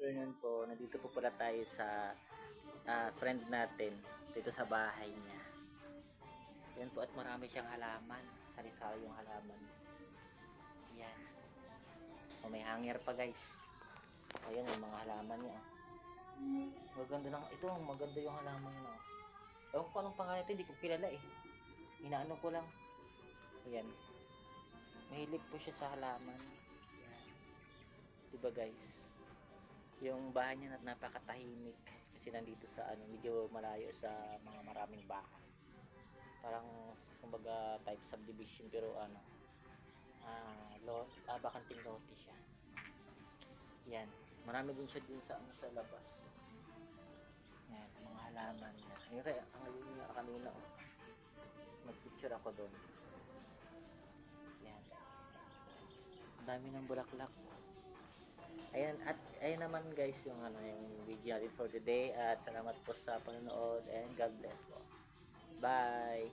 Afternoon po, nandito po pala tayo sa friend natin dito sa bahay niya. Yan po at marami siyang halaman. Sari-sari yung halaman. Yan. O may hanger pa guys. Ayan yung mga halaman niya. Maganda lang. Ito maganda yung halaman niya. Ewan ko anong pangalan ito, hindi ko kilala eh. Inaano ko lang. Ayan. Mahilig po siya sa halaman. Yan. Diba guys? Yung bahay niya napakatahimik kasi nandito sa medyo malayo sa mga maraming bahay, parang kumbaga type subdivision pero bakanting lote siya. Yan, marami din siya din sa labas. Yan, mga halaman niya. Ayun kaya ang alin niya kanina nagpicture ako doon. Yan, ang dami ng bulaklak. Ayan, at ayan naman guys yung yung video natin for today, at salamat po sa panonood and God bless po. Bye.